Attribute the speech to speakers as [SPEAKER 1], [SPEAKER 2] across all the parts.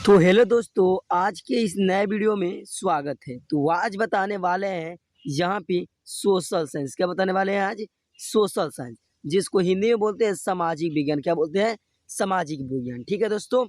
[SPEAKER 1] तो हेलो दोस्तों, आज के इस नए वीडियो में स्वागत है। तो आज बताने वाले हैं यहाँ पे सोशल साइंस। क्या बताने वाले हैं आज? सोशल साइंस, जिसको हिंदी में बोलते हैं सामाजिक विज्ञान। क्या बोलते हैं? सामाजिक विज्ञान। ठीक है दोस्तों,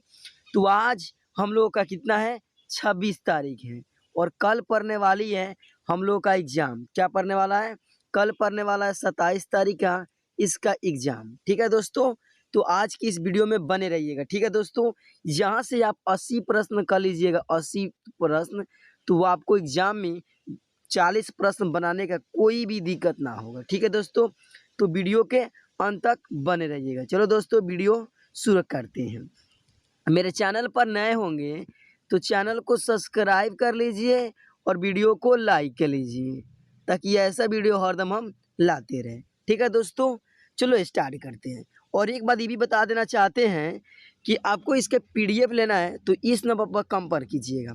[SPEAKER 1] तो आज हम लोगों का कितना है? 26 तारीख है और कल पढ़ने वाली है हम लोगों का एग्जाम। क्या पढ़ने वाला है? कल पढ़ने वाला है 27 तारीख का इसका एग्जाम। ठीक है दोस्तों, तो आज की इस वीडियो में बने रहिएगा। ठीक है दोस्तों, यहाँ से आप 80 प्रश्न कर लीजिएगा, 80 प्रश्न, तो वो आपको एग्जाम में 40 प्रश्न बनाने का कोई भी दिक्कत ना होगा। ठीक है दोस्तों, तो वीडियो के अंत तक बने रहिएगा। चलो दोस्तों, वीडियो शुरू करते हैं। मेरे चैनल पर नए होंगे तो चैनल को सब्सक्राइब कर लीजिए और वीडियो को लाइक कर लीजिए, ताकि ऐसा वीडियो हरदम हम लाते रहें। ठीक है दोस्तों, चलो स्टार्ट करते हैं। और एक बात ये भी बता देना चाहते हैं कि आपको इसके पीडीएफ लेना है तो इस नंबर पर संपर्क कीजिएगा।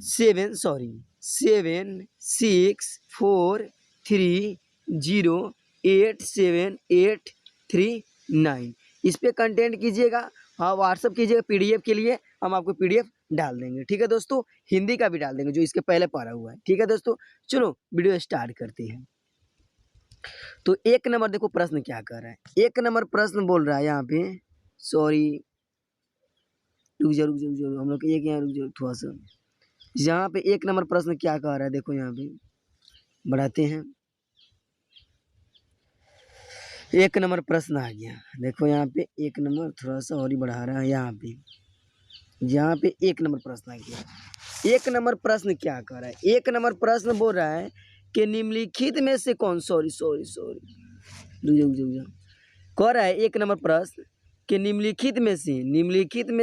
[SPEAKER 1] 7664308789 इस पे कंटेंट कीजिएगा। हाँ, व्हाट्सअप कीजिएगा पीडीएफ के लिए, हम आपको पीडीएफ डाल देंगे। ठीक है दोस्तों, हिंदी का भी डाल देंगे जो इसके पहले पढ़ा हुआ है। ठीक है दोस्तों, चलो वीडियो स्टार्ट करते हैं। तो एक नंबर देखो प्रश्न क्या कर रहा है। एक नंबर प्रश्न बोल रहा है यहाँ पे, सॉरी रुक जा हम लोग एक यहाँ रुक जाओ थोड़ा सा। यहाँ पे एक नंबर प्रश्न क्या कह रहा है, देखो यहाँ पे बढ़ाते हैं। एक नंबर प्रश्न आ गया, देखो यहाँ पे एक नंबर, थोड़ा सा और ही बढ़ा रहा है। यहाँ पे एक नंबर प्रश्न आ गया। एक नंबर प्रश्न क्या कर रहा है? एक नंबर प्रश्न बोल रहा है कि निम्नलिखित में से कौन, सॉरी कह रहा है एक नंबर प्रश्न कि निम्नलिखित में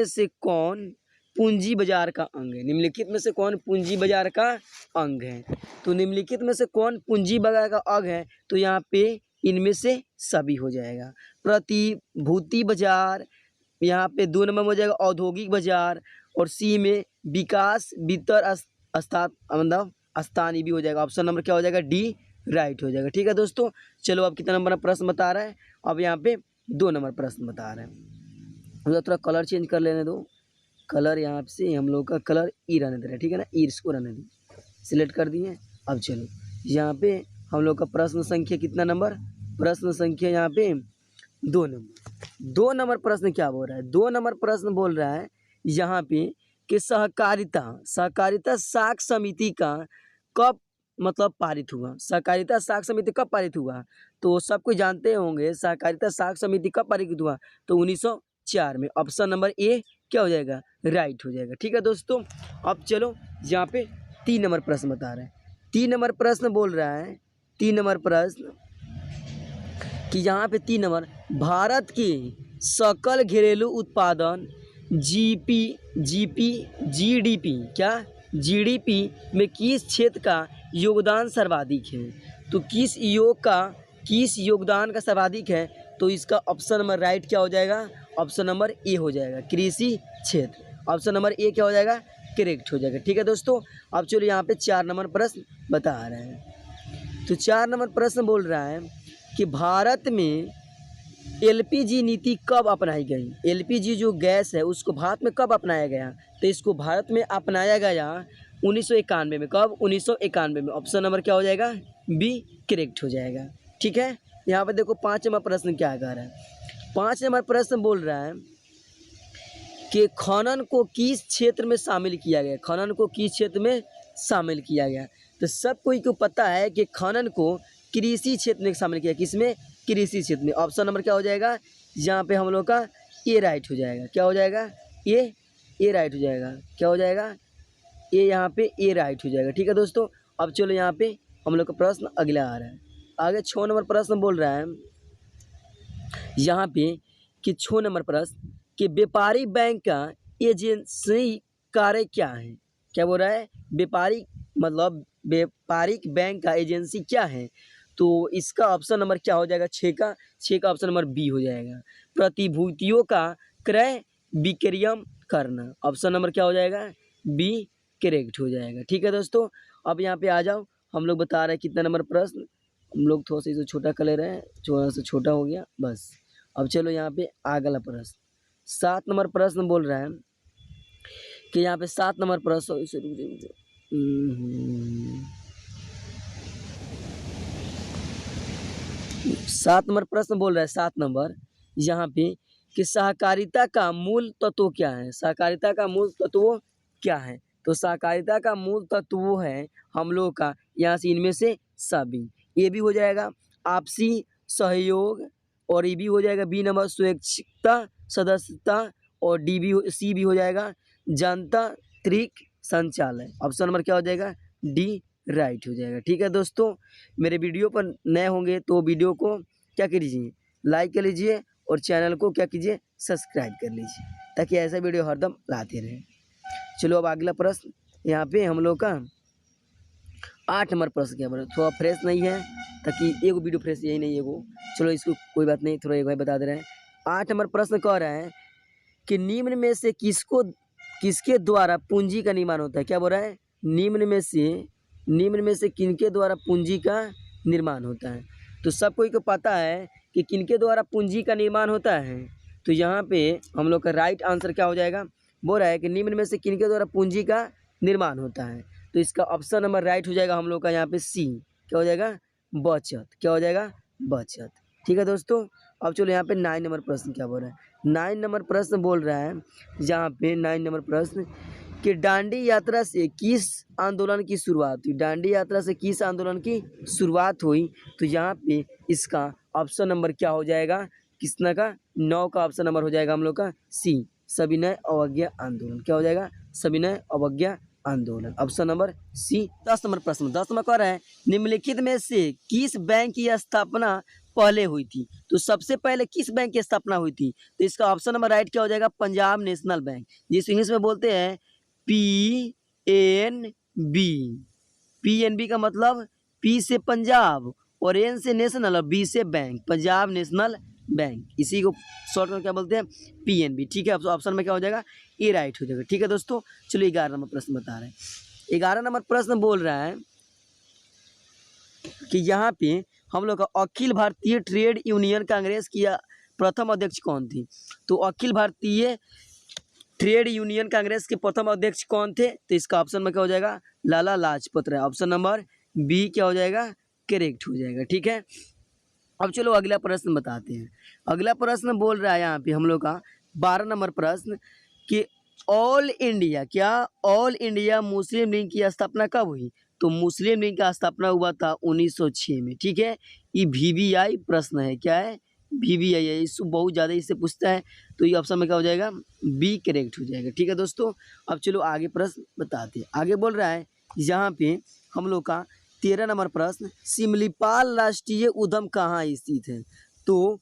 [SPEAKER 1] से कौन पूंजी बाजार का अंग है। निम्नलिखित में से कौन पूंजी बाजार का अंग है? तो निम्नलिखित में से कौन पूंजी बाजार का अंग है, तो यहाँ पे इनमें से सभी हो जाएगा। प्रतिभूति बाजार, यहाँ पे 2 नंबर में हो जाएगा औद्योगिक बाजार, और सी में विकास वित्त मतलब स्थानीय भी हो जाएगा। ऑप्शन नंबर क्या हो जाएगा? डी राइट हो जाएगा। ठीक है दोस्तों, चलो अब कितना नंबर प्रश्न बता रहा है? अब यहाँ पे 2 नंबर प्रश्न बता रहे हैं। मुझे थोड़ा कलर चेंज कर लेने दो। कलर यहाँ से हम लोग का कलर ई रहने दे रहा है, ठीक है ना, ई इसको रहने दी, सिलेक्ट कर दिए। अब चलो यहाँ पे हम लोग का प्रश्न संख्या कितना नंबर? प्रश्न संख्या यहाँ पे 2 नंबर। 2 नंबर प्रश्न क्या बोल रहा है? 2 नंबर प्रश्न बोल रहा है यहाँ पे कि सहकारिता साख समिति का कब मतलब पारित हुआ। सहकारिता साख समिति कब पारित हुआ? तो सब कोई जानते होंगे सहकारिता साख समिति कब पारित हुआ, तो 1904 में। ऑप्शन नंबर ए क्या हो जाएगा? राइट हो जाएगा। ठीक है दोस्तों, अब चलो यहाँ पे 3 नंबर प्रश्न बता रहे हैं। 3 नंबर प्रश्न बोल रहा है, 3 नंबर प्रश्न कि यहाँ पे 3 नंबर, भारत के सकल घरेलू उत्पादन जीडीपी क्या जीडीपी में किस क्षेत्र का योगदान सर्वाधिक है? तो किस योगदान का सर्वाधिक है? तो इसका ऑप्शन नंबर राइट क्या हो जाएगा? ऑप्शन नंबर ए हो जाएगा, कृषि क्षेत्र। ऑप्शन नंबर ए क्या हो जाएगा? करेक्ट हो जाएगा। ठीक है दोस्तों, अब चलो यहाँ पे 4 नंबर प्रश्न बता रहे हैं। तो 4 नंबर प्रश्न बोल रहा है कि भारत में एलपीजी नीति कब अपनाई गई? एलपीजी जो गैस है उसको भारत में कब अपनाया गया? तो इसको भारत में अपनाया गया 1991 में। कब? 1991 में। ऑप्शन नंबर क्या हो जाएगा? बी करेक्ट हो जाएगा। ठीक है, यहाँ पर देखो 5 नंबर प्रश्न क्या कर रहा है। 5 नंबर प्रश्न बोल रहा है कि खनन को किस क्षेत्र में शामिल किया गया? खनन को किस क्षेत्र में शामिल किया गया? तो सब कोई को पता है कि खनन को कृषि क्षेत्र में शामिल किया। किसमें? कृषि क्षेत्र में। ऑप्शन नंबर क्या हो जाएगा? यहाँ पे हम लोग का ए राइट हो जाएगा। क्या हो जाएगा? ए राइट हो जाएगा। क्या हो जाएगा? ए, यहाँ पे ए राइट हो जाएगा। ठीक है दोस्तों, अब चलो यहाँ पे हम लोग का प्रश्न अगला आ रहा है। आगे 6 नंबर प्रश्न बोल रहा है यहाँ पे कि 6 नंबर प्रश्न कि व्यापारिक बैंक का एजेंसी कार्य क्या है? क्या बोल रहा है? व्यापारिक बैंक का एजेंसी क्या है? तो इसका ऑप्शन नंबर क्या हो जाएगा? 6 का ऑप्शन नंबर बी हो जाएगा, प्रतिभूतियों का क्रय विक्रय करना। ऑप्शन नंबर क्या हो जाएगा? बी करेक्ट हो जाएगा। ठीक है दोस्तों, अब यहाँ पे आ जाओ, हम लोग बता रहे हैं कितना नंबर प्रश्न। हम लोग थोड़ा सा इसे छोटा कर ले रहे हैं, थोड़ा सा छोटा हो गया बस। अब चलो यहाँ पे अगला प्रश्न 7 नंबर प्रश्न बोल रहा है कि यहाँ पे 7 नंबर प्रश्न, सात नंबर प्रश्न बोल रहा है, 7 नंबर यहाँ पे कि सहकारिता का मूल तत्व क्या है। सहकारिता का मूल तत्व क्या है? तो सहकारिता का मूल तत्व वो है हम लोग का, यहाँ से इनमें से सभी, ये भी हो जाएगा आपसी सहयोग, और ये भी हो जाएगा बी नंबर स्वैच्छिकता सदस्यता, और सी भी हो जाएगा जनतांत्रिक संचालन। ऑप्शन नंबर क्या हो जाएगा? डी राइट हो जाएगा। ठीक है दोस्तों, मेरे वीडियो पर नए होंगे तो वीडियो को क्या कीजिए, लाइक कर लीजिए, और चैनल को क्या कीजिए, सब्सक्राइब कर लीजिए, ताकि ऐसा वीडियो हरदम लाते रहे। चलो अब अगला प्रश्न यहाँ पे हम लोग का 8 नंबर प्रश्न क्या बोला, थोड़ा फ्रेश नहीं है, ताकि एगो वीडियो फ्रेश यही नहीं एगो, चलो इसको कोई बात नहीं, थोड़ा एक भाई बता दे रहे हैं। 8 नंबर प्रश्न कह रहा है कि निम्न में से किसके द्वारा पूंजी का निर्माण होता है। क्या बोल रहा है? निम्न में से किनके द्वारा पूंजी का निर्माण होता है। तो सब कोई को पता है कि किनके द्वारा पूंजी का निर्माण होता है। तो यहाँ पे हम लोग का राइट आंसर क्या हो जाएगा? बोल रहा है कि निम्न में से किनके द्वारा पूंजी का निर्माण होता है। तो इसका ऑप्शन नंबर राइट हो जाएगा हम लोग का यहाँ पे सी, क्या हो जाएगा? बचत। क्या हो जाएगा? बचत। ठीक है दोस्तों, अब चलो यहाँ पे 9 नंबर प्रश्न क्या बोल रहा है। 9 नंबर प्रश्न बोल रहा है यहाँ पे 9 नंबर प्रश्न कि दांडी यात्रा से किस आंदोलन की शुरुआत हुई। दांडी यात्रा से किस आंदोलन की शुरुआत हुई? तो यहाँ पे इसका ऑप्शन नंबर क्या हो जाएगा? किसना का 9 का ऑप्शन नंबर हो जाएगा हम लोग का सी, सविनय अवज्ञा आंदोलन। क्या हो जाएगा? सविनय अवज्ञा आंदोलन, ऑप्शन नंबर सी। 10 नंबर प्रश्न, 10 नंबर कह रहा है निम्नलिखित में से किस बैंक की स्थापना पहले हुई थी। तो सबसे पहले किस बैंक की स्थापना हुई थी? तो इसका ऑप्शन नंबर राइट क्या हो जाएगा? पंजाब नेशनल बैंक, जिस इंग्लिश में बोलते हैं PNB का मतलब पी से पंजाब, और एन से नेशनल, और बी से बैंक, पंजाब नेशनल बैंक, इसी को शॉर्ट में क्या बोलते हैं? PNB। ठीक है, ऑप्शन में क्या हो जाएगा? ए राइट हो जाएगा। ठीक है दोस्तों, चलो 11 नंबर प्रश्न बता रहे हैं। 11 नंबर प्रश्न बोल रहा है कि यहाँ पे हम लोग का अखिल भारतीय ट्रेड यूनियन कांग्रेस की प्रथम अध्यक्ष कौन थी। तो अखिल भारतीय ट्रेड यूनियन कांग्रेस के प्रथम अध्यक्ष कौन थे? तो इसका ऑप्शन में क्या हो जाएगा? Lala Lajpat Rai, option number B क्या हो जाएगा? करेक्ट हो जाएगा। ठीक है, अब चलो अगला प्रश्न बताते हैं। अगला प्रश्न बोल रहा है यहाँ पे हम लोग का 12 नंबर प्रश्न कि ऑल इंडिया मुस्लिम लीग की स्थापना कब हुई। तो मुस्लिम लीग का स्थापना हुआ था 1906 में। ठीक है, ये VVI प्रश्न है। क्या है? VVI है, इसको बहुत ज़्यादा इससे पूछता है, तो ये ऑप्शन में क्या हो जाएगा? बी करेक्ट हो जाएगा। ठीक है दोस्तों, अब चलो आगे प्रश्न बताते हैं। आगे बोल रहा है यहाँ पे हम लोग का 13 नंबर प्रश्न सिमलीपाल राष्ट्रीय उद्यान कहाँ स्थित है। तो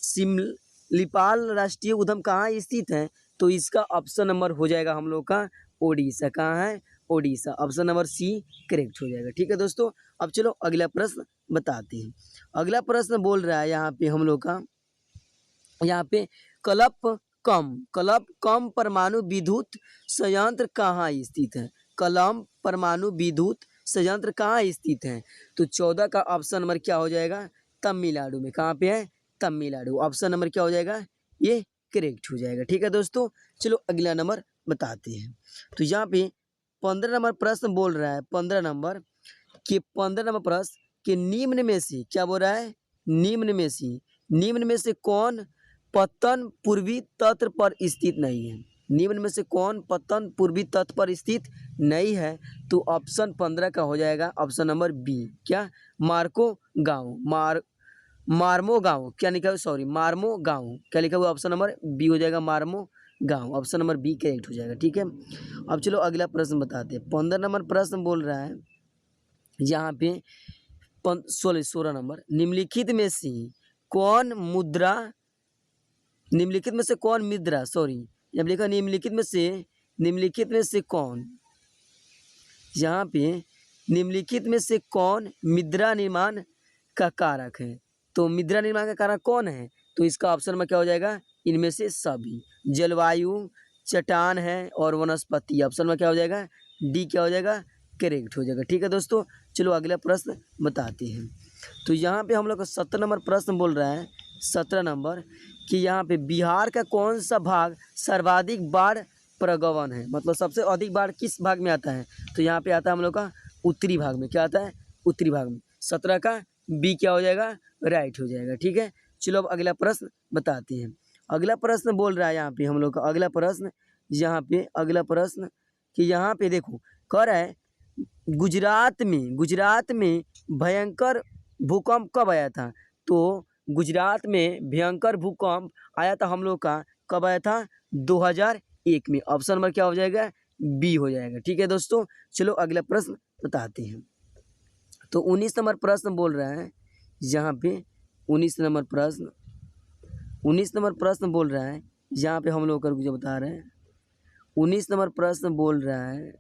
[SPEAKER 1] सिमलीपाल राष्ट्रीय उद्यान कहाँ स्थित है? तो इसका ऑप्शन नंबर हो जाएगा हम लोग का ओडिशा। कहाँ है? Odisha, option number C correct हो जाएगा। ठीक है दोस्तों, अब चलो अगला प्रश्न बताते हैं। अगला प्रश्न बोल रहा है यहाँ पे हम लोग का, यहाँ पे कलप कम परमाणु विद्युत संयंत्र कहाँ स्थित है। कलम परमाणु विद्युत संयंत्र कहाँ स्थित है? तो 14 का ऑप्शन नंबर क्या हो जाएगा? तमिलनाडु में। कहाँ पे है? तमिलनाडु, ऑप्शन नंबर क्या हो जाएगा? ये करेक्ट हो जाएगा। ठीक है दोस्तों, चलो अगला नंबर बताते हैं। तो यहाँ पे 15 नंबर प्रश्न बोल रहा है, 15 नंबर प्रश्न कि निम्न में से क्या बोल रहा है? निम्न में से कौन पतन पूर्वी तट पर स्थित नहीं है। निम्न में से कौन पतन पूर्वी तट पर स्थित नहीं है? तो ऑप्शन 15 का हो जाएगा ऑप्शन नंबर बी, क्या? मार्मो गाँव क्या लिखा है? सॉरी, मार्मो गाँव क्या लिखा हुआ? ऑप्शन नंबर बी हो जाएगा, मार्मो गाँव, ऑप्शन नंबर बी करेक्ट हो जाएगा। ठीक है, अब चलो अगला प्रश्न बताते हैं। 15 नंबर प्रश्न बोल रहा है यहाँ पे 16 नंबर निम्नलिखित में से कौन मुद्रा सॉरी यहाँ लिखा निम्नलिखित में से कौन, यहाँ पे निम्नलिखित में से कौन मुद्रा निर्माण का कारक है। तो मुद्रा निर्माण का कारक कौन है? तो इसका ऑप्शन में क्या हो जाएगा? इनमें से सभी, जलवायु, चट्टान है और वनस्पति, ऑप्शन में क्या हो जाएगा? डी क्या हो जाएगा? करेक्ट हो जाएगा। ठीक है दोस्तों, चलो अगला प्रश्न बताते हैं। तो यहाँ पे हम लोग का 17 नंबर प्रश्न बोल रहा है, 17 नंबर कि यहाँ पे बिहार का कौन सा भाग सर्वाधिक बाढ़ प्रगवन है, मतलब सबसे अधिक बार किस भाग में आता है, तो यहाँ पे आता है हम लोग का उत्तरी भाग में। क्या आता है? उत्तरी भाग में। 17 का बी क्या हो जाएगा? राइट हो जाएगा। ठीक है, चलो अब अगला प्रश्न बताते हैं। अगला प्रश्न बोल रहा है यहाँ पे हम लोग का अगला प्रश्न, यहाँ पे अगला प्रश्न कि यहाँ पे देखो कह रहा है गुजरात में भयंकर भूकंप कब आया था? तो गुजरात में भयंकर भूकंप आया था हम लोग का कब आया था? 2001 में। ऑप्शन नंबर क्या हो जाएगा? बी हो जाएगा। ठीक है दोस्तों, चलो अगला प्रश्न बताते हैं। तो 19 नंबर प्रश्न बोल रहा है यहाँ पे 19 नंबर प्रश्न बोल रहा है यहाँ पे हम लोग कर जो बता रहे हैं 19 नंबर प्रश्न बोल रहा है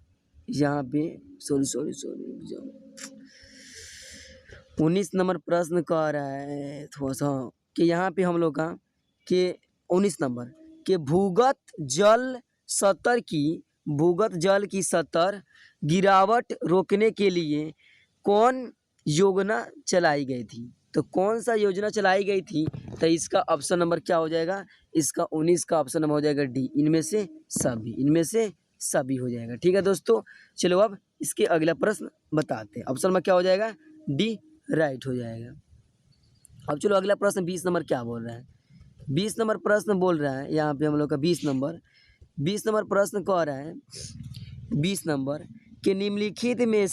[SPEAKER 1] यहाँ पे सॉरी 19 नंबर प्रश्न कह रहा है थोड़ा सा कि यहाँ पे हम लोग का कि 19 नंबर के भूगत जल की सतह गिरावट रोकने के लिए कौन योजना चलाई गई थी? तो कौन सा योजना चलाई गई थी? तो इसका ऑप्शन नंबर क्या हो जाएगा? इसका 19 का ऑप्शन नंबर हो जाएगा डी, इनमें से सभी हो जाएगा। ठीक है दोस्तों, चलो अब इसके अगला प्रश्न बताते हैं। ऑप्शन नंबर क्या हो जाएगा? डी राइट हो जाएगा। अब चलो अगला प्रश्न 20 नंबर क्या बोल रहा है? 20 नंबर प्रश्न बोल रहा है यहाँ पे हम लोग का 20 नंबर प्रश्न कह रहा है 20 नंबर कि निम्नलिखित में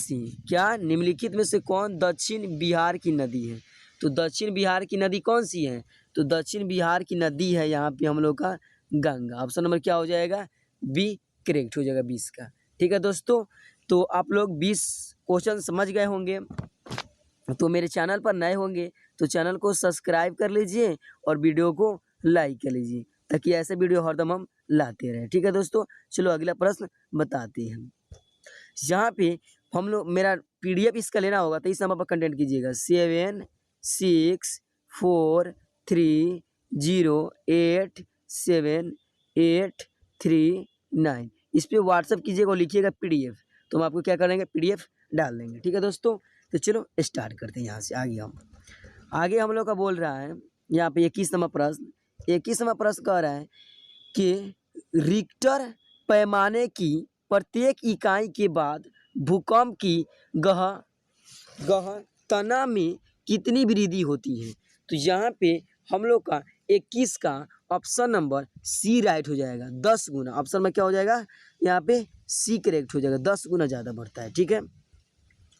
[SPEAKER 1] से कौन दक्षिण बिहार की नदी है? तो दक्षिण बिहार की नदी कौन सी है? तो दक्षिण बिहार की नदी है यहाँ पे हम लोग का गंगा। ऑप्शन नंबर क्या हो जाएगा? बी करेक्ट हो जाएगा 20 का। ठीक है दोस्तों, तो आप लोग 20 क्वेश्चन समझ गए होंगे। तो मेरे चैनल पर नए होंगे तो चैनल को सब्सक्राइब कर लीजिए और वीडियो को लाइक कर लीजिए ताकि ऐसे वीडियो हरदम हम लाते रहें। ठीक है दोस्तों, चलो अगला प्रश्न बताते हैं। यहाँ पे हम लोग मेरा PDF इसका लेना होगा तो इस नंबर पर कंटेक्ट कीजिएगा 764030878339। इस पर व्हाट्सअप कीजिएगा और लिखिएगा PDF, तो हम आपको क्या करेंगे PDF डाल देंगे। ठीक है दोस्तों, तो चलो स्टार्ट करते हैं। यहाँ से आगे हम लोग का बोल रहा है यहाँ पे 21 नंबर प्रश्न कह रहा है कि रिक्टर पैमाने की प्रत्येक इकाई के बाद भूकंप की गहनता में कितनी वृद्धि होती है? तो यहाँ पे हम लोग का 21 का ऑप्शन नंबर सी राइट हो जाएगा, 10 गुना। ऑप्शन में क्या हो जाएगा? यहाँ पे सी करेक्ट हो जाएगा, 10 गुना ज़्यादा बढ़ता है। ठीक है,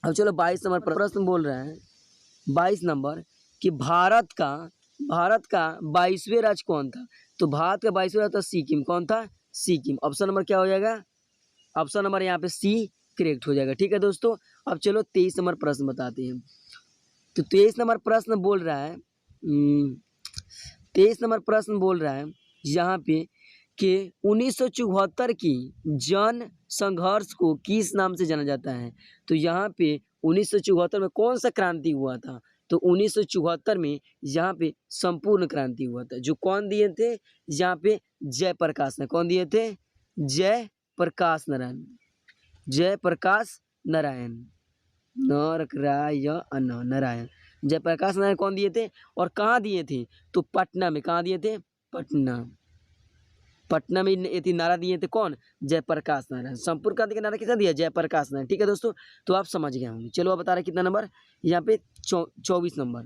[SPEAKER 1] अब चलो 22 नंबर प्रश्न बोल रहा है 22 नंबर कि भारत का 22वें राज्य कौन था? तो भारत का 22वें राज्य था सिक्किम। कौन था? सिक्किम। ऑप्शन नंबर क्या हो जाएगा? ऑप्शन नंबर यहाँ पे सी करेक्ट हो जाएगा। ठीक है दोस्तों, अब चलो 23 नंबर प्रश्न बताते हैं। तो 23 नंबर प्रश्न बोल रहा है 23 नंबर प्रश्न बोल रहा है यहाँ पे कि 1974 की जन संघर्ष को किस नाम से जाना जाता है? तो यहाँ पे 1974 में कौन सा क्रांति हुआ था? तो 1974 में यहाँ पे संपूर्ण क्रांति हुआ था। जो कौन दिए थे यहाँ पे? जयप्रकाश ने। कौन दिए थे? जयप्रकाश नारायण नारायण जयप्रकाश नारायण कौन दिए थे और कहाँ दिए थे? तो पटना में। कहाँ दिए थे? पटना में ये नारा दिए थे। कौन? जयप्रकाश नारायण। संपूर्ण क्रांति का नारा किसने दिया? जयप्रकाश नारायण। ठीक है दोस्तों, तो आप समझ गए होंगे। चलो अब बता रहे कितना नंबर यहाँ पे 24 नंबर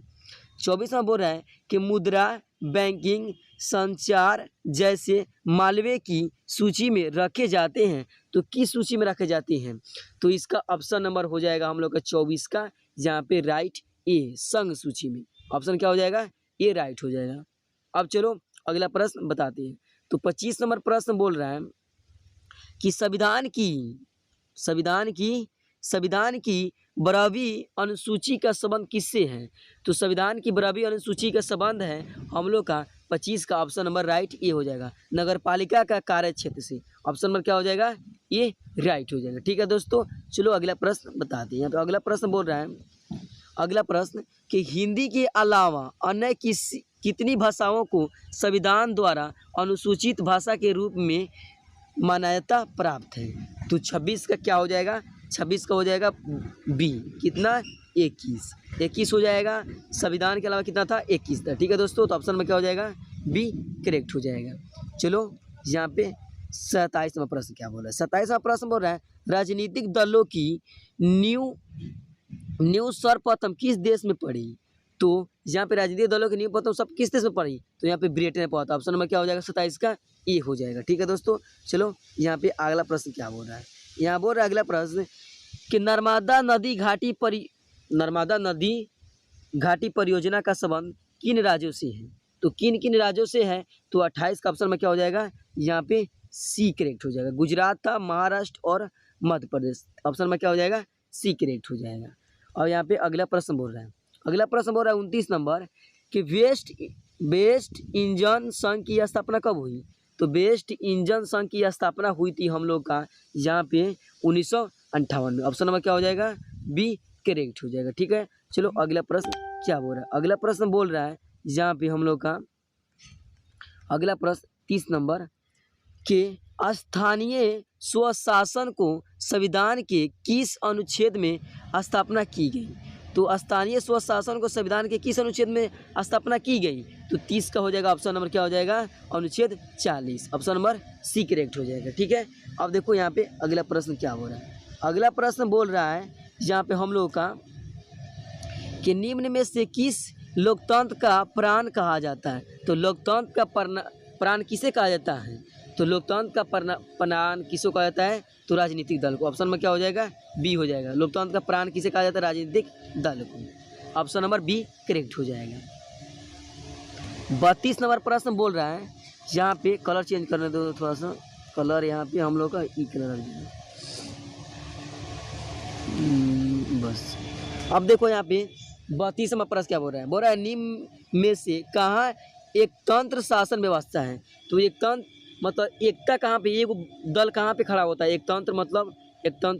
[SPEAKER 1] बोल रहा है कि मुद्रा बैंकिंग संचार जैसे मालवे की सूची में रखे जाते हैं तो किस सूची में रखे जाते हैं? तो इसका ऑप्शन नंबर हो जाएगा हम लोग का 24 का, यहाँ पे राइट ए, संघ सूची में। ऑप्शन क्या हो जाएगा? ए राइट हो जाएगा। अब चलो अगला प्रश्न बताते हैं। तो 25 नंबर प्रश्न बोल रहा है कि संविधान की 12वीं अनुसूची का संबंध किससे है? तो संविधान की 12वीं अनुसूची का संबंध है हम लोग का 25 का ऑप्शन नंबर राइट ए हो जाएगा, नगर पालिका का कार्य क्षेत्र से। ऑप्शन नंबर क्या हो जाएगा? ये राइट हो जाएगा। ठीक है दोस्तों, चलो अगला प्रश्न बताते हैं। यहाँ पे अगला प्रश्न बोल रहा है कि हिंदी के अलावा अन्य कितनी भाषाओं को संविधान द्वारा अनुसूचित भाषा के रूप में मान्यता प्राप्त है? तो 26 का क्या हो जाएगा? 26 का हो जाएगा बी। कितना? 21 हो जाएगा। संविधान के अलावा कितना था? 21 था। ठीक है दोस्तों, तो ऑप्शन में क्या हो जाएगा? बी करेक्ट हो जाएगा। चलो यहाँ पे 27वां प्रश्न क्या बोल रहा है? 27वां प्रश्न बोल रहा है राजनीतिक दलों की न्यू न्यू सर्वप्रथम किस देश में पड़ी? तो यहाँ पे राजनीतिक दलों की न्यू प्रथम सब किस देश में पड़ी? तो यहाँ पे ब्रिटेन में पड़ा था। ऑप्शन नंबर क्या हो जाएगा? 27 का ए हो जाएगा। ठीक है दोस्तों, चलो यहाँ पे अगला प्रश्न क्या बोल रहा है? यहाँ बोल रहा है अगला प्रश्न कि नर्मदा नदी घाटी परियोजना का संबंध किन राज्यों से है? तो किन किन राज्यों से है? तो 28 का ऑप्शन में क्या हो जाएगा? यहाँ पे सी करेक्ट हो जाएगा। गुजरात था, महाराष्ट्र और मध्य प्रदेश। ऑप्शन में क्या हो जाएगा? सी करेक्ट हो जाएगा। और यहाँ पे अगला प्रश्न बोल रहा है 29 नंबर कि बेस्ट इंजन संघ की स्थापना कब हुई? तो बेस्ट इंजन संघ की स्थापना हुई थी हम लोग का यहाँ पे 1958 में। ऑप्शन नंबर क्या हो जाएगा? बी करेक्ट हो जाएगा। ठीक है, चलो अगला प्रश्न क्या बोल रहा है? अगला प्रश्न बोल रहा है यहाँ पे हम लोग का अगला प्रश्न 30 नंबर के स्थानीय स्वशासन को संविधान के किस अनुच्छेद में स्थापना की गई? तो स्थानीय स्वशासन को संविधान के किस अनुच्छेद में स्थापना की गई? तो 30 का हो जाएगा। ऑप्शन नंबर क्या हो जाएगा? अनुच्छेद 40। ऑप्शन नंबर सी करेक्ट हो जाएगा। ठीक है, अब देखो यहाँ पे अगला प्रश्न क्या हो रहा है? अगला प्रश्न बोल रहा है यहाँ पे हम लोग का कि निम्न में से किस लोकतंत्र का प्राण कहा जाता है? तो लोकतंत्र का प्राण किसे कहा जाता है? तो लोकतंत्र का प्राण किसको कहा जाता है? तो राजनीतिक दल को। ऑप्शन में क्या हो जाएगा? बी हो जाएगा। लोकतंत्र का प्राण किसे कहा जाता है? राजनीतिक दल को। ऑप्शन नंबर बी करेक्ट हो जाएगा। 32 नंबर प्रश्न बोल रहा है यहाँ पे कलर चेंज करने दो थोड़ा सा। कलर यहाँ पे हम लोग का ई कलर बस। अब देखो यहाँ पे 32वां प्रश्न क्या बोल रहा है? बोल रहा है निम्न में से कहाँ एक तंत्र शासन व्यवस्था है? तो एक तंत्र मतलब एकता कहाँ पे, एक दल कहाँ पे खड़ा होता है? एक तंत्र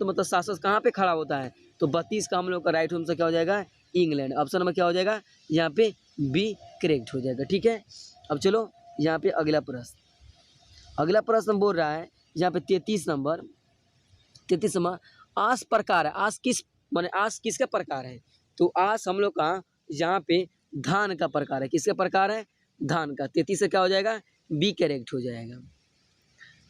[SPEAKER 1] मतलब शासक कहाँ पे खड़ा होता है? तो 32 का हम लोग का राइट आंसर क्या हो जाएगा? इंग्लैंड। ऑप्शन में क्या हो जाएगा? यहाँ पे बी करेक्ट हो जाएगा। ठीक है, अब चलो यहाँ पे अगला प्रश्न बोल रहा है यहाँ पे 33 नंबर आस प्रकार है। आस किसका प्रकार है? तो आस हम लोग का यहाँ पे धान का प्रकार है। किसका प्रकार है? धान का। 33 से क्या हो जाएगा? बी करेक्ट हो जाएगा।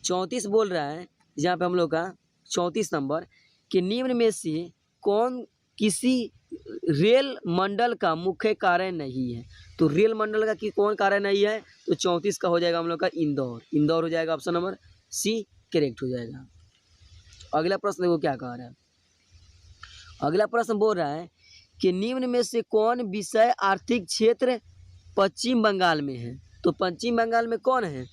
[SPEAKER 1] 34 बोल रहा है यहाँ पे हम लोग का 34 नंबर कि निम्न में से कौन किसी रेल मंडल का मुख्य कार्य नहीं है? तो रेल मंडल का कौन कार्य नहीं है? तो 34 का हो जाएगा हम लोग का इंदौर हो जाएगा। ऑप्शन नंबर सी करेक्ट हो जाएगा। अगला प्रश्न देखो क्या कह रहा है? अगला प्रश्न बोल रहा है कि निम्न में से कौन विषय आर्थिक क्षेत्र पश्चिम बंगाल में है? तो पश्चिम बंगाल में कौन है?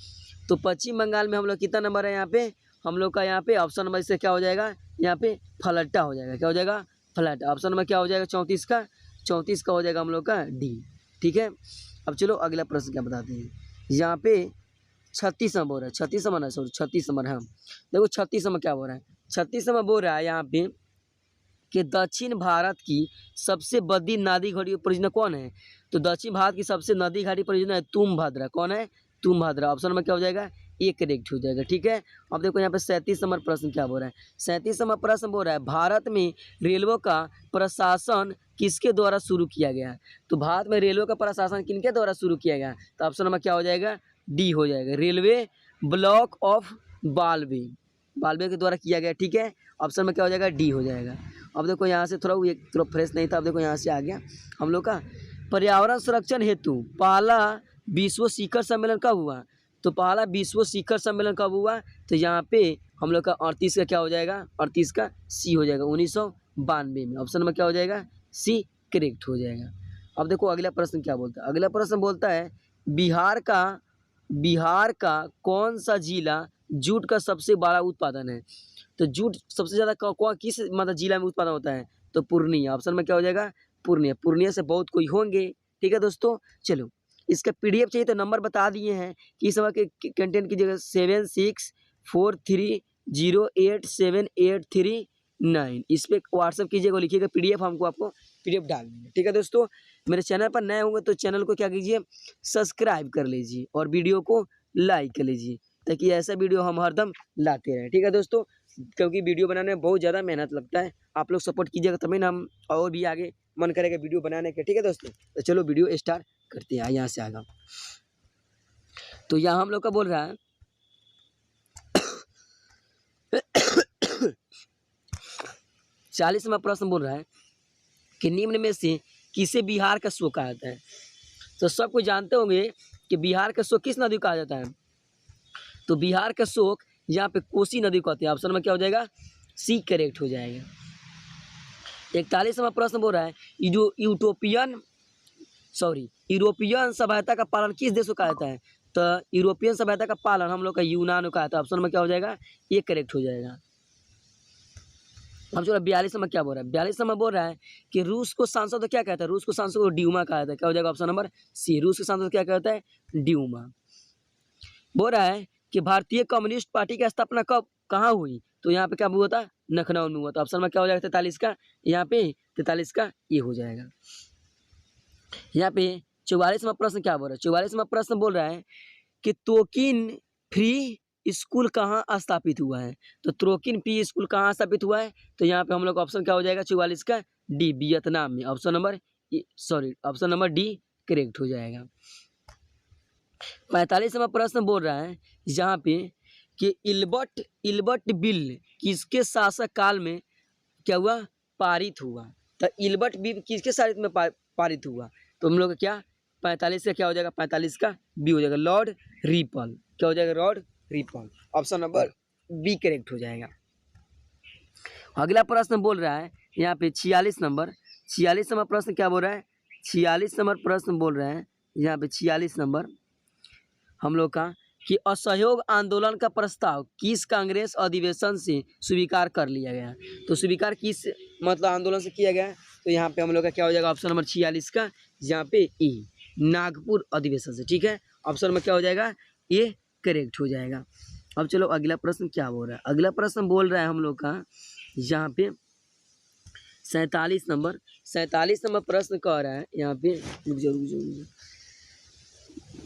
[SPEAKER 1] तो पश्चिम बंगाल में हम लोग कितना नंबर है यहाँ पे? हम लोग का यहाँ पे ऑप्शन नंबर से क्या हो जाएगा? यहाँ पे फलट्टा हो जाएगा। क्या हो जाएगा? फलट्टा। ऑप्शन नंबर क्या हो जाएगा? 34 का हो जाएगा हम लोग का डी। ठीक है, अब चलो अगला प्रश्न क्या बताते हैं? यहाँ पे 36 नंबर है। 36 नंबर सॉरी 36 नंबर। हाँ देखो 36 नंबर क्या बोल रहा है? 36 नंबर बोल रहा है यहाँ पे कि दक्षिण भारत की सबसे बड़ी नदी घाटी परियोजना कौन है? तो दक्षिण भारत की सबसे नदी घाटी परियोजना है तुंगभद्रा। कौन है? तुंगभद्रा। ऑप्शन में क्या हो जाएगा? ए करेक्ट हो जाएगा। ठीक है, अब देखो यहाँ पे 37 नंबर प्रश्न क्या बोल रहा है? 37 नंबर प्रश्न बोल रहा है भारत में रेलवे का प्रशासन किसके द्वारा शुरू किया गया है? तो भारत में रेलवे का प्रशासन किनके द्वारा शुरू किया गया? तो ऑप्शन नंबर क्या हो जाएगा? डी हो जाएगा। रेलवे ब्लॉक ऑफ बाल्वे के द्वारा किया गया। ठीक है, ऑप्शन में क्या हो जाएगा? डी हो जाएगा। अब देखो यहाँ से थोड़ा फ्रेश नहीं था। अब देखो यहाँ से आ गया हम लोग का पर्यावरण संरक्षण हेतु पहला विश्व शिखर सम्मेलन कब हुआ? तो पहला विश्व शिखर सम्मेलन कब हुआ? तो यहाँ पे हम लोग का 38 का क्या हो जाएगा? 38 का सी हो जाएगा 1992 में। ऑप्शन में क्या हो जाएगा? सी करेक्ट हो जाएगा। अब देखो अगला प्रश्न क्या बोलता है? अगला प्रश्न बोलता है बिहार का कौन सा जिला जूट का सबसे बड़ा उत्पादन है? तो जूट सबसे ज़्यादा किस मतलब जिला में उत्पादन होता है? तो पूर्णिया। ऑप्शन में क्या हो जाएगा? पूर्णिया से बहुत कोई होंगे। ठीक है दोस्तों, चलो इसका पीडीएफ चाहिए तो नंबर बता दिए हैं कि इस समय के कंटेंट की जगह 7643087839 इस पर व्हाट्सअप कीजिएगा, लिखिएगा पीडीएफ, हमको आपको पीडीएफ डाल देंगे। ठीक है दोस्तों, मेरे चैनल पर नए होंगे तो चैनल को क्या कीजिए? सब्सक्राइब कर लीजिए और वीडियो को लाइक कर लीजिए ताकि ऐसा वीडियो हम हरदम लाते रहें। ठीक है दोस्तों, क्योंकि वीडियो बनाने में बहुत ज़्यादा मेहनत लगता है। आप लोग सपोर्ट कीजिएगा तभी ना हम और भी आगे मन करेगा वीडियो बनाने के। ठीक है दोस्तों, तो चलो वीडियो स्टार्ट करते हैं। यहाँ से आगा तो यहाँ हम लोग का बोल रहा है 40वां प्रश्न बोल रहा है कि निम्न में से किसे बिहार का शोक कहा जाता है। तो सब कोई जानते होंगे कि बिहार का शोक किस नदी को कहा जाता है। तो बिहार का शोक यहाँ पे कोसी नदी को कहते हैं। ऑप्शन में क्या हो जाएगा, सी करेक्ट हो जाएगा। 41वां प्रश्न बोल रहा है यूरोपियन सभ्यता का पालन किस देश को कहा जाता है। तो यूरोपियन सभ्यता का पालन हम लोग का यूनान को कहा था। ऑप्शन में क्या हो जाएगा, ये करेक्ट हो जाएगा। अब चलो 42 में क्या बोल रहा है, 42 में बोल रहा है कि रूस को सांसद को क्या कहता है। रूस को सांसद को ड्यूमा कहा जाता है। क्या हो जाएगा, ऑप्शन नंबर सी, रूस के सांसद को क्या कहता है, ड्यूमा। बोल रहा है कि भारतीय कम्युनिस्ट पार्टी की स्थापना कब कहाँ हुई। तो यहाँ पे क्या हुआ था, लखनऊ में हुआ। तो ऑप्शन में क्या हो जाएगा 43 का, यहाँ पे 43 का ये हो जाएगा। यहाँ पे 44वां प्रश्न क्या बोल रहा है, 44वां प्रश्न बोल रहा है कि तोकिन फ्री स्कूल कहाँ स्थापित हुआ है। तो तोकिन फ्री स्कूल कहाँ स्थापित हुआ है। तो यहाँ पे हम लोग ऑप्शन क्या हो जाएगा 44 का डी, वियतनाम में। ऑप्शन नंबर डी करेक्ट हो जाएगा। 45वां प्रश्न बोल रहा है यहाँ पे कि इल्बर्ट बिल किसके शासक काल में क्या हुआ, पारित हुआ। तो इल्बर्ट बिल किसके शासन में पारित हुआ। तो हम लोग का क्या 45 का क्या हो जाएगा, 45 का बी हो जाएगा, लॉर्ड रिपल। क्या हो जाएगा, Lord Ripon. Option number B correct हो जाएगा। अगला प्रश्न बोल रहा है यहाँ पे 46 नंबर प्रश्न क्या बोल रहा है, 46 नंबर प्रश्न बोल रहा है यहाँ पे 46 नंबर हम लोग का कि असहयोग आंदोलन का प्रस्ताव किस कांग्रेस अधिवेशन से स्वीकार कर लिया गया। तो स्वीकार किस मतलब आंदोलन से किया गया। तो यहाँ पे हम लोग का क्या हो जाएगा, ऑप्शन नंबर 46 का यहाँ पे ई, नागपुर अधिवेशन से। ठीक है, ऑप्शन में क्या हो जाएगा, ये करेक्ट हो जाएगा। अब चलो अगला प्रश्न क्या बोल रहा है। अगला प्रश्न बोल रहा है हम लोग का यहाँ पे 47 नंबर प्रश्न कह रहा है यहाँ पे, रुक जाओ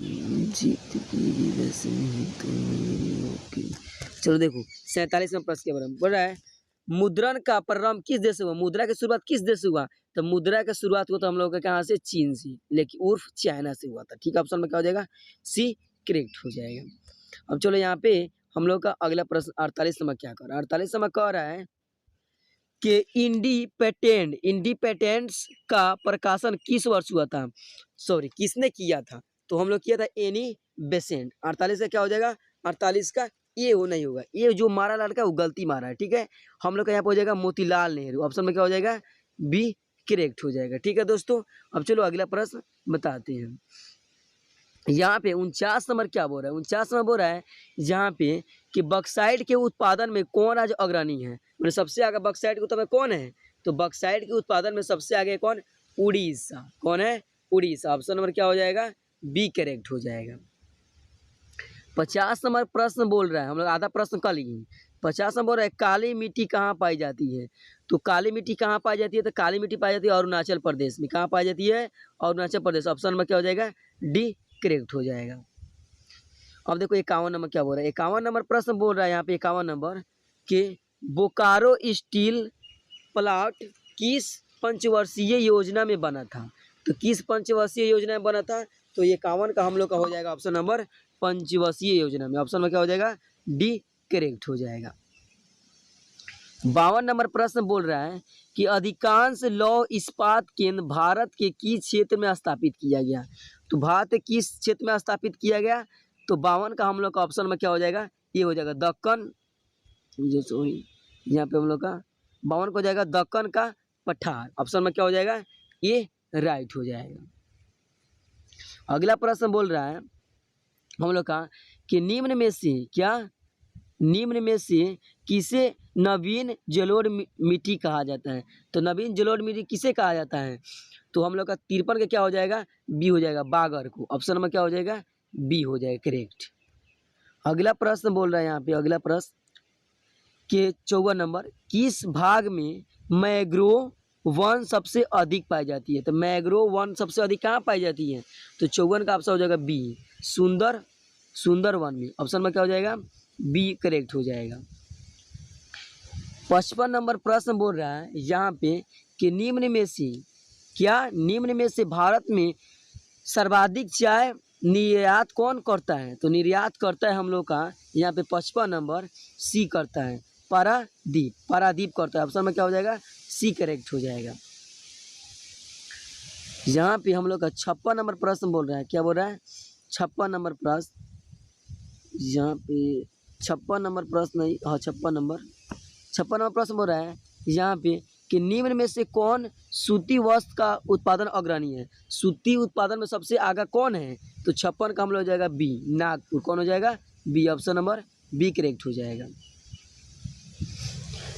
[SPEAKER 1] जीत की वैसे नहीं तो ओके। चलो देखो 47वां प्रश्न क्या बोल रहा है, मुद्रण का प्रारंभ किस देश से हुआ। मुद्रा की शुरुआत किस देश से हुआ। तो मुद्रा की शुरुआत हुआ तो हम लोग का कहाँ से, चीन से, लेकिन उर्फ चाइना से हुआ था। ठीक है, ऑप्शन में क्या हो जाएगा, सी करेक्ट हो जाएगा। अब चलो यहाँ पे हम लोग का अगला प्रश्न 48 नंबर क्या कर रहा है। 48 नंबर कह रहा है कि इंडिपेंडेंस का प्रकाशन किस वर्ष हुआ था। किसने किया था। तो हम लोग किया था एनी बेसेंट। 48 का क्या हो जाएगा, 48 का ये हो नहीं होगा, ये जो मारा लड़का वो गलती मारा है। ठीक है, हम लोग का यहाँ पे हो जाएगा मोतीलाल नेहरू। ऑप्शन में क्या हो जाएगा, बी करेक्ट हो जाएगा। ठीक है दोस्तों, अब चलो अगला प्रश्न बताते हैं। यहाँ पे 49 नंबर क्या बोल रहा है, 49 नंबर बोल रहा है यहाँ पे कि बक्साइट के उत्पादन में कौन आज अग्रणी है। मतलब सबसे आगे बक्साइट के उत्पादन में कौन है। तो बक्साइट के उत्पादन में सबसे आगे कौन, उड़ीसा। कौन है, उड़ीसा। ऑप्शन नंबर क्या हो जाएगा, बी करेक्ट हो जाएगा। 50 नंबर प्रश्न बोल रहा है, हम लोग आधा प्रश्न कर लिए। 50 नंबर बोल रहा है काली मिट्टी कहाँ पाई जाती है। तो काली मिट्टी कहाँ पाई जाती है। तो काली मिट्टी पाई जाती है अरुणाचल प्रदेश में। कहाँ पाई जाती है, अरुणाचल प्रदेश। ऑप्शन नंबर क्या हो जाएगा, डी करेक्ट हो जाएगा। अब देखो 51 नंबर क्या बोल रहा है। 51 नंबर प्रश्न बोल रहा है यहाँ पे 51 नंबर कि बोकारो स्टील प्लांट किस पंचवर्षीय योजना में बना था। तो किस पंचवर्षीय योजना में बना था। तो 51 का हम लोग का हो जाएगा ऑप्शन नंबर पंचवर्षीय योजना में। ऑप्शन में क्या हो जाएगा, डी करेक्ट हो जाएगा। 52 नंबर प्रश्न बोल रहा है कि अधिकांश लौह इस्पात केंद्र भारत के किस क्षेत्र में स्थापित किया गया। तो भारत के किस क्षेत्र में स्थापित किया गया। तो 52 का हम लोग का ऑप्शन में क्या हो जाएगा, ये हो जाएगा दक्कन। यहाँ पे हम लोग का 52 को हो जाएगा दक्कन का पठार। ऑप्शन में क्या हो जाएगा, ये राइट हो जाएगा। अगला प्रश्न बोल रहा है हम लोग का कि निम्न में से किसे नवीन जलोढ़ मिट्टी कहा जाता है। तो नवीन जलोढ़ मिट्टी किसे कहा जाता है। तो हम लोग का 53 का क्या हो जाएगा, बी हो जाएगा, बागर को। ऑप्शन में क्या हो जाएगा, बी हो जाएगा करेक्ट। अगला प्रश्न बोल रहा है यहाँ पे, अगला प्रश्न के 54 नंबर, किस भाग में मैंग्रोव वन सबसे अधिक पाई जाती है। तो मैंग्रोव वन सबसे अधिक कहाँ पाई जाती है। तो 54 का ऑप्शन हो जाएगा बी, सुंदर वन में। ऑप्शन में क्या हो जाएगा, बी करेक्ट हो जाएगा। 55 नंबर प्रश्न बोल रहा है यहाँ पे कि निम्न में से भारत में सर्वाधिक चाय निर्यात कौन करता है। तो निर्यात करता है हम लोग का यहाँ पे 55 नंबर सी करता है। पारादीप, पारादीप का होता है। ऑप्शन में क्या हो जाएगा? सी करेक्ट हो जाएगा। यहाँ पे हम लोग का 56 नंबर प्रश्न बोल रहा है, क्या बोल रहा है? 56 नंबर प्रश्न, यहाँ पे 56 नंबर प्रश्न नहीं, हाँ 56 नंबर प्रश्न बोल रहा है यहाँ पे कि निम्न में से कौन सूती वस्त्र का उत्पादन अग्रणी है? सूती उत्पादन में सबसे आगे कौन है? तो 56 का हम लोग हो जाएगा बी, नागपुर। कौन हो जाएगा? B, option number B correct हो जाएगा।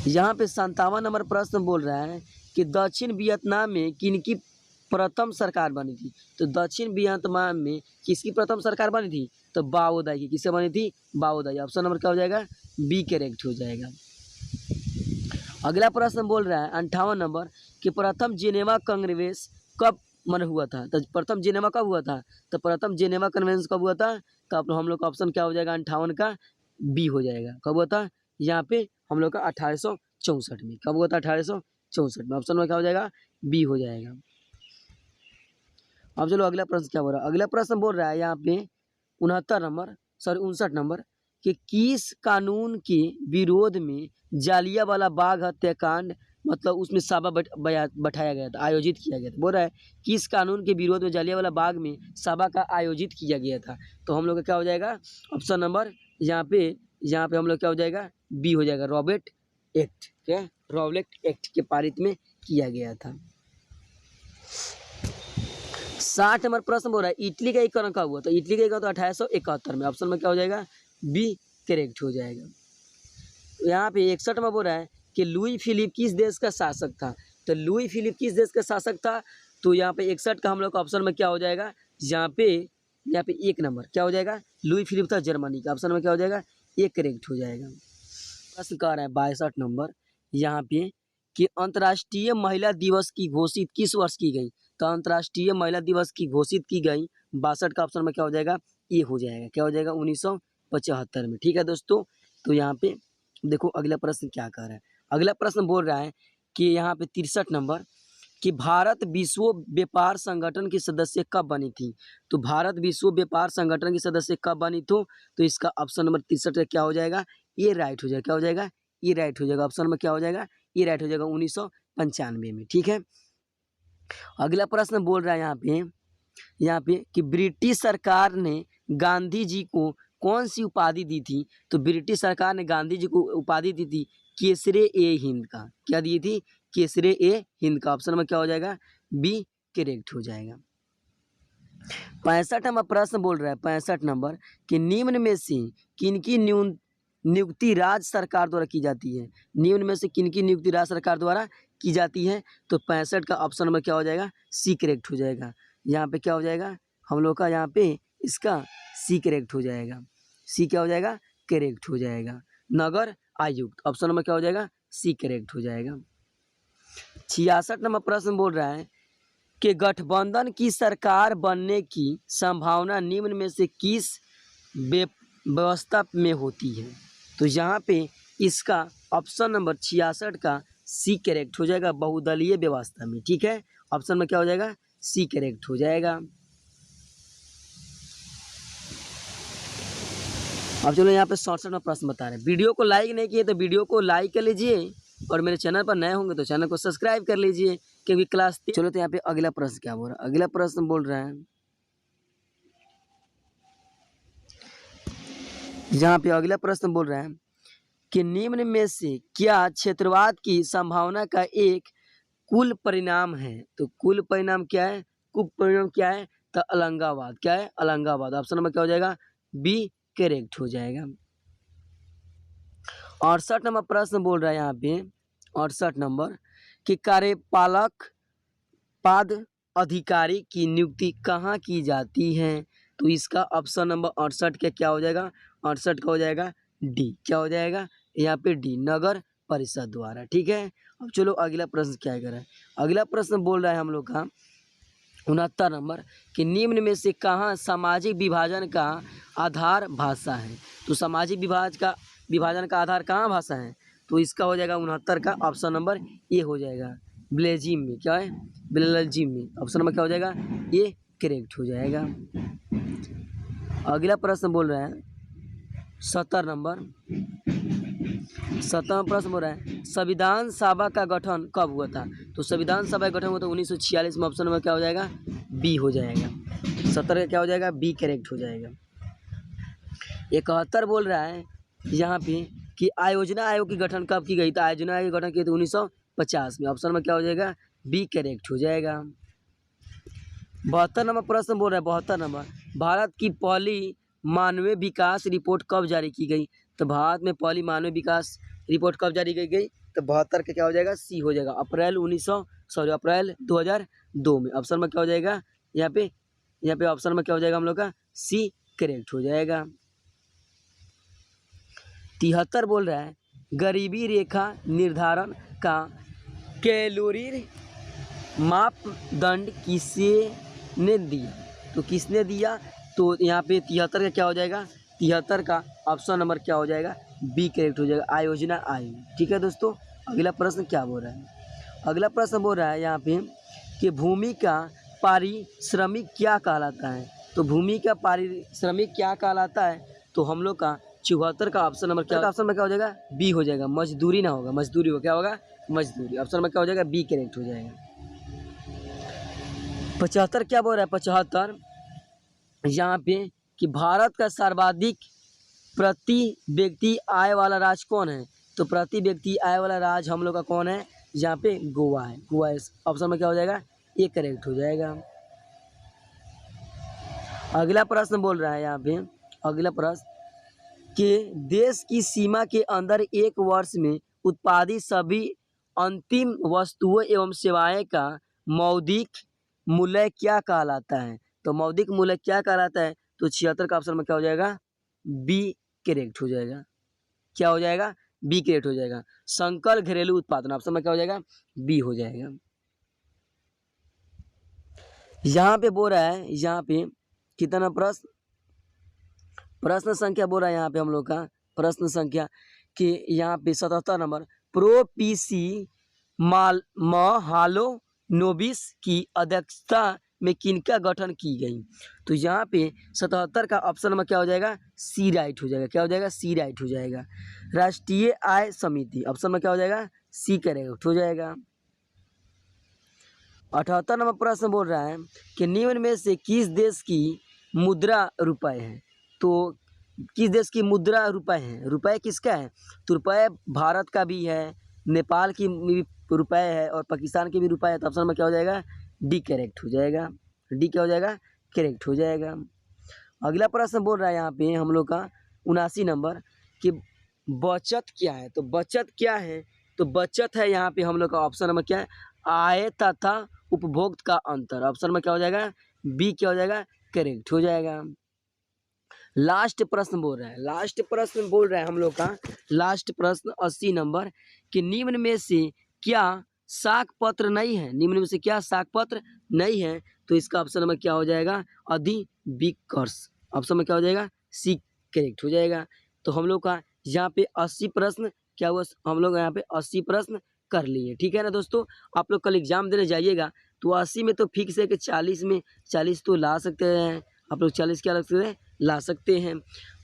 [SPEAKER 1] यहाँ पे 57 नंबर प्रश्न बोल रहा है कि दक्षिण वियतनाम में किनकी प्रथम सरकार बनी थी? तो दक्षिण वियतनाम में किसकी प्रथम सरकार बनी थी? तो बाओदाई की। किससे बनी थी? बाओदाई। ऑप्शन नंबर क्या हो जाएगा? बी करेक्ट हो जाएगा। अगला प्रश्न बोल रहा है 58 नंबर कि प्रथम जेनेवा कॉन्ग्रेस कब मन हुआ था? तो प्रथम जेनेवा कब हुआ था? तो प्रथम जेनेवा कन्वेंशन कब हुआ था? तो आप हम लोग का ऑप्शन क्या हो जाएगा? 58 का बी हो जाएगा। कब हुआ था? यहाँ पे हम लोग का 1864 में। कब हुआ था? 1864 में। ऑप्शन में क्या हो जाएगा? बी हो जाएगा। अब चलो अगला प्रश्न क्या बोल रहा है? अगला प्रश्न बोल रहा है यहाँ पे 59 नंबर कि किस कानून के विरोध में जालियांवाला बाग हत्याकांड मतलब उसमें सभा बैठाया गया था, आयोजित किया गया था? बोल रहा है किस कानून के विरोध में जालियांवाला बाग में सभा का आयोजित किया गया था? तो हम लोग का क्या हो जाएगा? ऑप्शन नंबर यहाँ पे हम लोग क्या हो जाएगा? बी हो जाएगा, रॉबर्ट एक्ट। क्या? रॉबर्ट एक्ट के पारित में किया गया था। 60 नंबर प्रश्न बोल रहा है इटली का एकीकरण कब हुआ? तो इटली का एकीकरण 1871 में। ऑप्शन में क्या हो जाएगा? बी करेक्ट हो जाएगा। यहाँ पे 61 में बोल रहा है कि लुई फिलिप किस देश का शासक था? तो लुई फिलिप किस देश का शासक था? तो यहाँ पे 61 का हम लोग का ऑप्शन में क्या हो जाएगा? यहाँ पे 1 नंबर क्या हो जाएगा? लुई फिलिप था जर्मनी का। ऑप्शन में क्या हो जाएगा? ए करेक्ट हो जाएगा। प्रश्न कह रहा है 62 नंबर यहाँ पे कि अंतर्राष्ट्रीय महिला दिवस की घोषित किस वर्ष की गई? तो अंतर्राष्ट्रीय महिला दिवस की घोषित की गई 62 का ऑप्शन में क्या हो जाएगा? ये हो जाएगा। क्या हो जाएगा? 1975 में। ठीक है दोस्तों, तो यहाँ पे देखो अगला प्रश्न क्या कह रहा है। अगला प्रश्न बोल रहा है कि यहाँ पे 63 नंबर कि भारत विश्व व्यापार संगठन की सदस्य कब बनी थी? तो भारत विश्व व्यापार संगठन की सदस्य कब बनी थी? तो इसका ऑप्शन नंबर 63 का क्या हो जाएगा? ये राइट हो जाएगा। क्या हो जाएगा? ये राइट हो जाएगा। ऑप्शन में क्या हो जाएगा? ये राइट हो जाएगा 1995 में। ठीक है, अगला प्रश्न बोल रहा है यहाँ पे कि ब्रिटिश सरकार ने गांधी जी को कौन सी उपाधि दी थी? तो ब्रिटिश सरकार ने गांधी जी को उपाधि दी थी केसरे ए हिंद का। क्या दी थी? केसरे ए हिंद का। ऑप्शन में क्या हो जाएगा? बी करेक्ट हो जाएगा। 65 नंबर प्रश्न बोल रहा है 65 नंबर कि निम्न में से किनकी नियुक्ति राज्य सरकार द्वारा की जाती है? निम्न में से किनकी नियुक्ति राज्य सरकार द्वारा की जाती है? तो 65 का ऑप्शन नंबर क्या हो जाएगा? सी करेक्ट हो जाएगा। यहाँ पे क्या हो जाएगा हम लोग का? यहाँ पे इसका सी करेक्ट हो जाएगा। सी क्या हो जाएगा? करेक्ट हो जाएगा। नगर आयुक्त। ऑप्शन नंबर क्या हो जाएगा? सी करेक्ट हो जाएगा। 66 नंबर प्रश्न बोल रहा है कि गठबंधन की सरकार बनने की संभावना निम्न में से किस व्यवस्था में होती है? तो यहाँ पे इसका ऑप्शन नंबर 66 का सी करेक्ट हो जाएगा, बहुदलीय व्यवस्था में। ठीक है, ऑप्शन में क्या हो जाएगा? सी करेक्ट हो जाएगा। अब चलो यहाँ पे 67 में प्रश्न बता रहे हैं। वीडियो को लाइक नहीं किए तो वीडियो को लाइक कर लीजिए और मेरे चैनल पर नए होंगे तो चैनल को सब्सक्राइब कर लीजिए क्योंकि क्लास। चलो तो यहाँ पे अगला प्रश्न क्या बोल रहा है? अगला प्रश्न बोल रहा है यहाँ पे अगला प्रश्न बोल रहा है कि निम्न में से क्या क्षेत्रवाद की संभावना का एक कुल परिणाम है? तो कुल परिणाम क्या है? कुल परिणाम क्या है? तो अलंगावाद। क्या है? अलंगावाद। ऑप्शन नंबर क्या हो जाएगा? बी करेक्ट हो जाएगा। 68 नंबर प्रश्न बोल रहा है यहाँ पे 68 नंबर कि कार्यपालक पद अधिकारी की नियुक्ति कहाँ की जाती है? तो इसका ऑप्शन नंबर 68 का क्या हो जाएगा? 68 का हो जाएगा डी। क्या हो जाएगा? यहाँ पे डी, नगर परिषद द्वारा। ठीक है, अब चलो अगला प्रश्न क्या कर रहा है। अगला प्रश्न बोल रहा है हम लोग का 69 नंबर कि निम्न में से कहाँ सामाजिक विभाजन का आधार भाषा है? तो सामाजिक विभाजन का आधार कहाँ भाषा है? तो इसका हो जाएगा 69 का ऑप्शन नंबर ए हो जाएगा, बेल्जियम में। क्या है? बेल्जियम में। ऑप्शन नंबर क्या हो जाएगा? ये करेक्ट हो जाएगा। अगला प्रश्न बोल रहा है 70 नंबर 17वां प्रश्न बोल रहा है संविधान सभा का गठन कब हुआ था? तो संविधान सभा का गठन हुआ था 1946 में। ऑप्शन नंबर क्या हो जाएगा? बी हो जाएगा। 70 का क्या हो जाएगा? बी करेक्ट हो जाएगा। 71 बोल रहा है यहाँ पे कि आयोजना आयोग की गठन कब की गई? तो आयोजना आयोग की गठन की थी 1950 में। ऑप्शन में क्या हो जाएगा? बी करेक्ट हो जाएगा। 72 नंबर प्रश्न बोल रहा है 72 नंबर भारत की पहली मानवीय विकास रिपोर्ट कब जारी की गई? तो भारत में पहली मानवीय विकास रिपोर्ट कब जारी की गई? तो 72 का क्या हो जाएगा? सी हो जाएगा। अप्रैल 2002 में। ऑप्शन में क्या हो जाएगा? यहाँ पे ऑप्शन में क्या हो जाएगा हम लोग का? सी करेक्ट हो जाएगा। 73 बोल रहा है गरीबी रेखा निर्धारण का कैलोरी मापदंड किसने दिया? तो किसने दिया? तो यहाँ पे 73 का क्या हो जाएगा? 73 का ऑप्शन नंबर क्या हो जाएगा? बी करेक्ट हो जाएगा। आयोजना आयोग। ठीक है दोस्तों, अगला प्रश्न क्या बोल रहा है? अगला प्रश्न बोल रहा है यहाँ पे कि भूमि का पारिश्रमिक क्या कहलाता है? तो भूमि का पारिश्रमिक क्या कहलाता है? तो हम लोग का 74 का ऑप्शन नंबर क्या? ऑप्शन में क्या हो जाएगा? बी हो जाएगा। मजदूरी ना होगा, मजदूरी हो, क्या होगा? मजदूरी। ऑप्शन में क्या हो जाएगा? बी करेक्ट हो जाएगा। 75 क्या बोल रहा है? 75 यहाँ पे कि भारत का सर्वाधिक प्रति व्यक्ति आय वाला राज्य कौन है? तो प्रति व्यक्ति आय वाला राज्य हम लोग का कौन है? यहाँ पे गोवा है। गोवा ऑप्शन में क्या हो जाएगा? ये करेक्ट हो जाएगा। अगला प्रश्न बोल रहा है यहाँ पे, अगला प्रश्न कि देश की सीमा के अंदर एक वर्ष में उत्पादित सभी अंतिम वस्तुओं एवं सेवाएं का मौद्रिक मूल्य क्या कहलाता है? तो मौद्रिक मूल्य क्या कहलाता है? तो 76 का ऑप्शन में क्या हो जाएगा? बी करेक्ट हो जाएगा। क्या हो जाएगा? बी करेक्ट हो जाएगा। सकल घरेलू उत्पादन। ऑप्शन में क्या हो जाएगा? बी हो जाएगा। यहाँ पे बोल रहा है, यहाँ पे कितना प्रश्न संख्या बोल रहा है यहाँ पे हम लोग का प्रश्न संख्या कि यहाँ पे 77 नंबर प्रोपीसी महालोनोबिस की अध्यक्षता में किनका गठन की गई? तो यहाँ पे 77 का ऑप्शन में क्या हो जाएगा? सी राइट हो जाएगा। क्या हो जाएगा? सी राइट हो जाएगा। राष्ट्रीय आय समिति। ऑप्शन में क्या हो जाएगा? सी करेक्ट हो जाएगा। 78 नंबर प्रश्न बोल रहा है कि निम्न में से किस देश की मुद्रा रुपए है? तो किस देश की मुद्रा रुपए है? रुपए किसका है? तो रुपए भारत का भी है, नेपाल की भी रुपए है और पाकिस्तान के भी रुपए है। तो ऑप्शन में क्या हो जाएगा? डी करेक्ट हो जाएगा। डी क्या हो जाएगा? करेक्ट हो जाएगा। अगला प्रश्न बोल रहा है यहाँ पे हम लोग का 79 नंबर कि बचत क्या है? तो बचत क्या है? तो बचत है यहाँ पे हम लोग का ऑप्शन नंबर क्या है? आय तथा उपभोग का अंतर। ऑप्शन में क्या हो जाएगा? बी क्या हो जाएगा? करेक्ट हो जाएगा। लास्ट प्रश्न बोल रहा है, लास्ट प्रश्न बोल रहा है हम लोग का लास्ट प्रश्न 80 नंबर कि निम्न में से क्या साख पत्र नहीं है? निम्न में से क्या साख पत्र नहीं है? तो इसका ऑप्शन नंबर क्या हो जाएगा? अधिविकर्ष। ऑप्शन में क्या हो जाएगा? सी करेक्ट हो जाएगा। तो हम लोग का यहाँ पे 80 प्रश्न क्या हुआ? हम लोग यहाँ पे 80 प्रश्न कर लिए। ठीक है ना दोस्तों, आप लोग कल एग्जाम देने जाइएगा तो 80 में तो फिक्स है कि 40 में 40 तो ला सकते हैं आप लोग। 40 क्या लग सकते हैं? ला सकते हैं।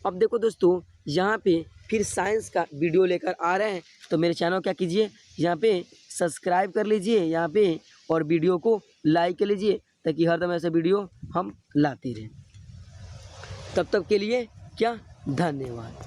[SPEAKER 1] अब देखो दोस्तों, यहाँ पे फिर साइंस का वीडियो लेकर आ रहे हैं, तो मेरे चैनल क्या कीजिए, यहाँ पे सब्सक्राइब कर लीजिए यहाँ पे, और वीडियो को लाइक कर लीजिए ताकि हर दम ऐसा वीडियो हम लाते रहें। तब तक के लिए क्या, धन्यवाद।